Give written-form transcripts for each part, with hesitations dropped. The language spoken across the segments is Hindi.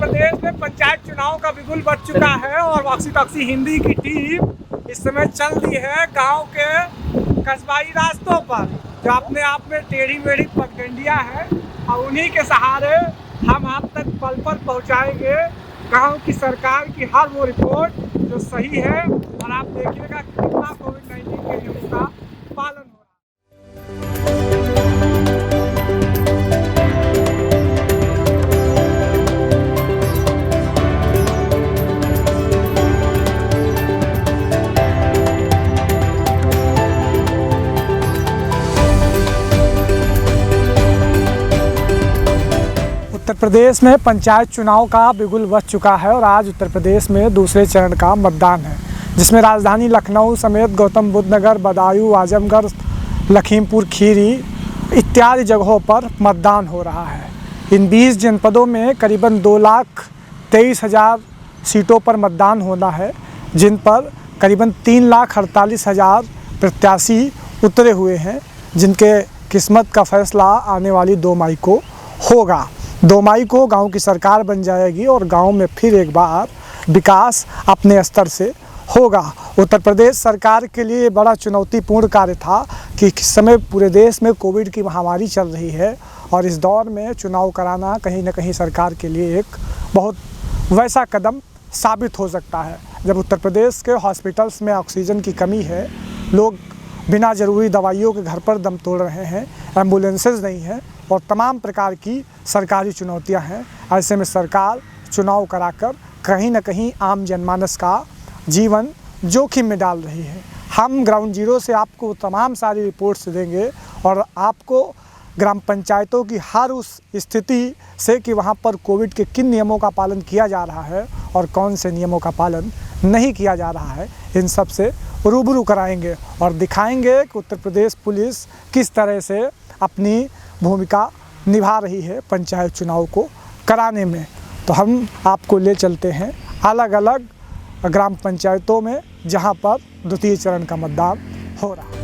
प्रदेश में पंचायत चुनाव का बिगुल बज चुका है और वॉक्सी टॉक्सी हिंदी की टीम इस समय चल रही है गांव के कस्बाई रास्तों पर, जो अपने आप में टेढ़ी मेढ़ी पगडंडियां हैं, और उन्हीं के सहारे हम आप तक पल पल पहुंचाएंगे गांव की सरकार की हर वो रिपोर्ट जो सही है, और आप देखिएगा कितना कोविड-19 के नियमों का पालन हो रहा है। उत्तर प्रदेश में पंचायत चुनाव का बिगुल बज चुका है और आज उत्तर प्रदेश में दूसरे चरण का मतदान है, जिसमें राजधानी लखनऊ समेत गौतम बुद्ध नगर, बदायूं, आजमगढ़, लखीमपुर खीरी इत्यादि जगहों पर मतदान हो रहा है। इन 20 जनपदों में करीबन 2,23,000 सीटों पर मतदान होना है, जिन पर करीबन 3,48,000 प्रत्याशी उतरे हुए हैं, जिनके किस्मत का फैसला आने वाली 2 मई को होगा। 2 मई को गांव की सरकार बन जाएगी और गांव में फिर एक बार विकास अपने स्तर से होगा। उत्तर प्रदेश सरकार के लिए बड़ा चुनौतीपूर्ण कार्य था कि इस समय पूरे देश में कोविड की महामारी चल रही है और इस दौर में चुनाव कराना कहीं ना कहीं सरकार के लिए एक बहुत वैसा कदम साबित हो सकता है। जब उत्तर प्रदेश के हॉस्पिटल्स में ऑक्सीजन की कमी है, लोग बिना ज़रूरी दवाइयों के घर पर दम तोड़ रहे हैं, एम्बुलेंसेज नहीं है और तमाम प्रकार की सरकारी चुनौतियां हैं, ऐसे में सरकार चुनाव कराकर कहीं ना कहीं आम जनमानस का जीवन जोखिम में डाल रही है। हम ग्राउंड जीरो से आपको तमाम सारी रिपोर्ट्स देंगे और आपको ग्राम पंचायतों की हर उस स्थिति से कि वहां पर कोविड के किन नियमों का पालन किया जा रहा है और कौन से नियमों का पालन नहीं किया जा रहा है, इन सब से रूबरू कराएंगे और दिखाएंगे कि उत्तर प्रदेश पुलिस किस तरह से अपनी भूमिका निभा रही है पंचायत चुनाव को कराने में। तो हम आपको ले चलते हैं अलग अलग ग्राम पंचायतों में जहां पर द्वितीय चरण का मतदान हो रहा है।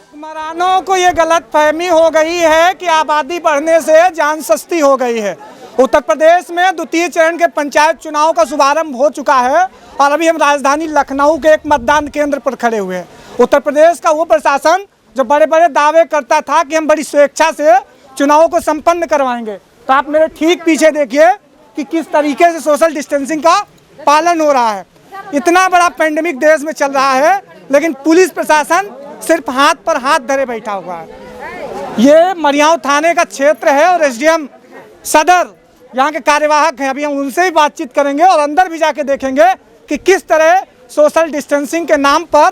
हुक्मरानों को ये गलतफहमी हो गई है कि आबादी बढ़ने से जान सस्ती हो गई है। उत्तर प्रदेश में द्वितीय चरण के पंचायत चुनाव का शुभारंभ हो चुका है और अभी हम राजधानी लखनऊ के एक मतदान केंद्र पर खड़े हुए हैं। उत्तर प्रदेश का वो प्रशासन जो बड़े बड़े दावे करता था कि हम बड़ी स्वेच्छा से चुनाव को संपन्न करवाएंगे, तो आप मेरे ठीक पीछे देखिए कि किस तरीके से सोशल डिस्टेंसिंग का पालन हो रहा है। इतना बड़ा पेंडेमिक देश में चल रहा है, लेकिन पुलिस प्रशासन सिर्फ हाथ पर हाथ धरे बैठा हुआ है। ये मरियाव थाने का क्षेत्र है और एसडीएम सदर यहाँ के कार्यवाहक हैं। अभी हम उनसे ही बातचीत करेंगे और अंदर भी जाके देखेंगे कि किस तरह सोशल डिस्टेंसिंग के नाम पर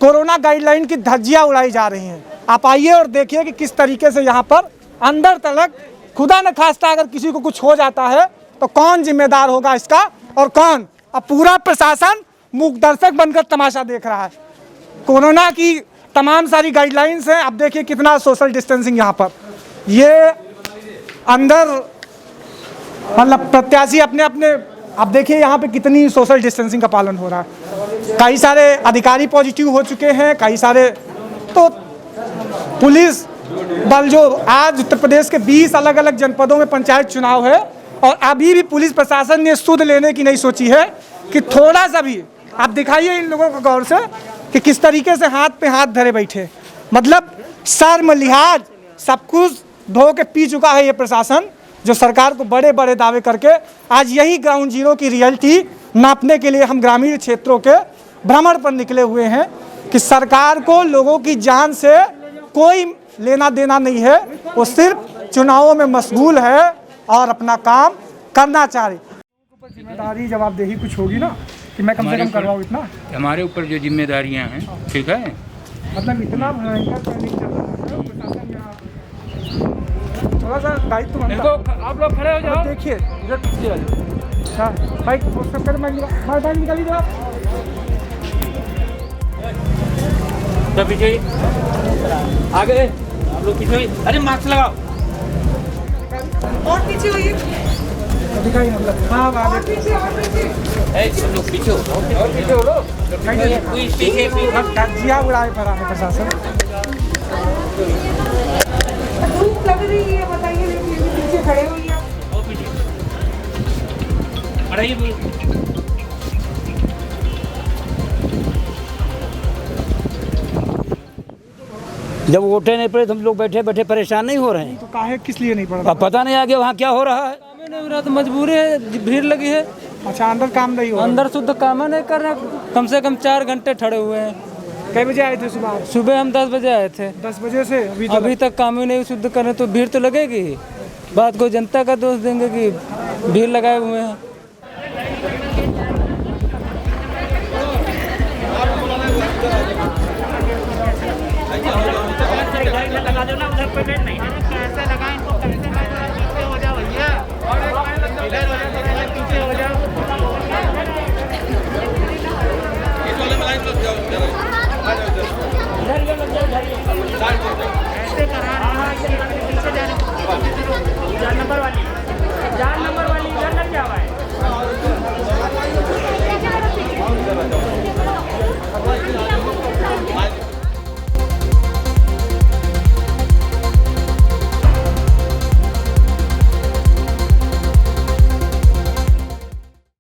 कोरोना गाइडलाइन की धज्जियाँ उड़ाई जा रही हैं। आप आइए और देखिए कि किस तरीके से यहाँ पर अंदर तक खुदा न खास्ता अगर किसी को कुछ हो जाता है तो कौन जिम्मेदार होगा इसका और कौन। अब पूरा प्रशासन मूक दर्शक बनकर तमाशा देख रहा है। कोरोना की तमाम सारी गाइडलाइंस हैं। अब देखिए कितना सोशल डिस्टेंसिंग यहाँ पर, ये अंदर मतलब प्रत्याशी अपने अपने, अब देखिए यहाँ पे कितनी सोशल डिस्टेंसिंग का पालन हो रहा है। कई सारे अधिकारी पॉजिटिव हो चुके हैं, कई सारे तो पुलिस बल जो आज उत्तर प्रदेश के 20 अलग अलग जनपदों में पंचायत चुनाव है और अभी भी पुलिस प्रशासन ने सुध लेने की नहीं सोची है कि थोड़ा सा भी आप दिखाइए इन लोगों को गौर से कि किस तरीके से हाथ पे हाथ धरे बैठे, मतलब शर्म लिहाज सब कुछ धो के पी चुका है ये प्रशासन, जो सरकार को बड़े बड़े दावे करके आज यही ग्राउंड जीरो की रियलिटी नापने के लिए हम ग्रामीण क्षेत्रों के भ्रमण पर निकले हुए हैं कि सरकार को लोगों की जान से कोई लेना देना नहीं है, वो सिर्फ चुनावों में मशगूल है और अपना काम करना चाह रही। जिम्मेदारी जवाबदेही कुछ होगी ना कि मैं कम से कम करवाऊँ इतना, हमारे ऊपर जो जिम्मेदारियां हैं, ठीक है, मतलब इतना भयंकर ट्रेनिंग चल रहा है प्रशासन यहाँ, थोड़ा सा दायित्व बनता है। आप लोग खड़े हो जाओ, देखिए अच्छा भाई बाइक निकाली जाओ तो पीछे आगे आप लोग पीछे, अरे मास्क लगाओ और पीछे होइए। दिखाई मतलब हाँ लोग पीछे जिया उड़ाए पड़ा है प्रशासन। धूप लग रही है बताइए, पीछे खड़े हुई है। जब वोटें नहीं पड़े तो हम लोग बैठे बैठे परेशान नहीं हो रहे हैं। तो काहे किस लिए नहीं पड़ा? अब पता नहीं आगे वहाँ क्या हो रहा है। तो मजबूरी है, भीड़ लगी है। अच्छा अंदर काम नहीं हो रहा? अंदर शुद्ध काम नहीं कर रहे, कम से कम 4 घंटे ठहरे हुए हैं। कै बजे आए थे सुबह? सुबह हम 10 बजे आए थे। 10 बजे से अभी तक काम ही नहीं शुद्ध कर रहे, तो भीड़ तो लगेगी। बात को जनता का दोष देंगे कि भीड़ लगाए हुए हैं। इधर